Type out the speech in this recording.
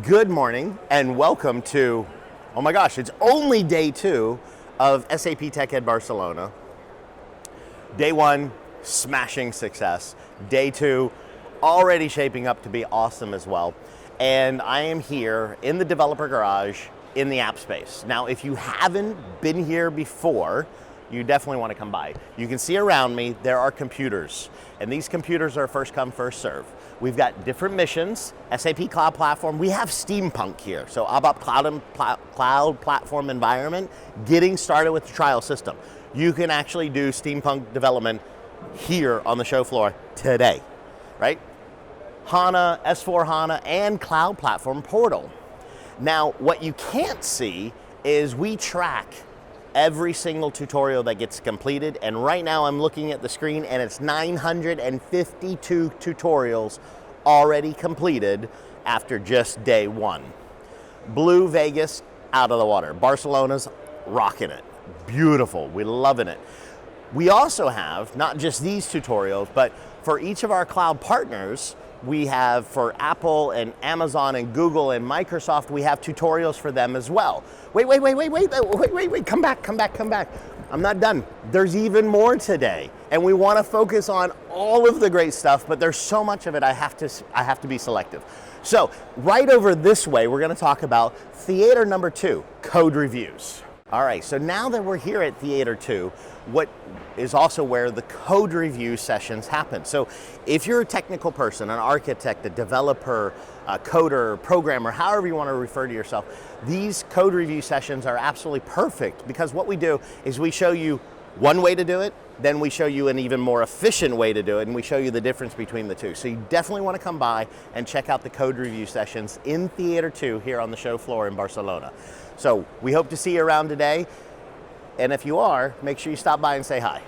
Good morning and welcome to, oh my gosh, it's only day 2 of SAP TechEd Barcelona. Day 1, smashing success. Day 2, already shaping up to be awesome as well. And I am here in the developer garage in the app space. Now, if you haven't been here before, you definitely want to come by. You can see around me, there are computers, and these computers are first come, first serve. We've got different missions, SAP Cloud Platform. We have Steampunk here, so ABAP Cloud Platform environment, getting started with the trial system. You can actually do Steampunk development here on the show floor today, right? HANA, S4 HANA, and Cloud Platform Portal. Now, what you can't see is we track every single tutorial that gets completed, and right now I'm looking at the screen and it's 952 tutorials already completed after just day 1. Blue Vegas out of the water. Barcelona's rocking it. Beautiful, we're loving it. We also have not just these tutorials, but for each of our cloud partners, we have for Apple and Amazon and Google and Microsoft, we have tutorials for them as well. Wait, come back. I'm not done. There's even more today. And we want to focus on all of the great stuff, but there's so much of it I have to be selective. So right over this way, we're going to talk about theater number 2, code reviews. All right, so now that we're here at Theater 2, what is also where the code review sessions happen. So if you're a technical person, an architect, a developer, a coder, programmer, however you want to refer to yourself, these code review sessions are absolutely perfect because what we do is we show you one way to do it, then we show you an even more efficient way to do it, and we show you the difference between the two. So you definitely want to come by and check out the code review sessions in Theater 2 here on the show floor in Barcelona. So we hope to see you around today, and if you are, make sure you stop by and say hi.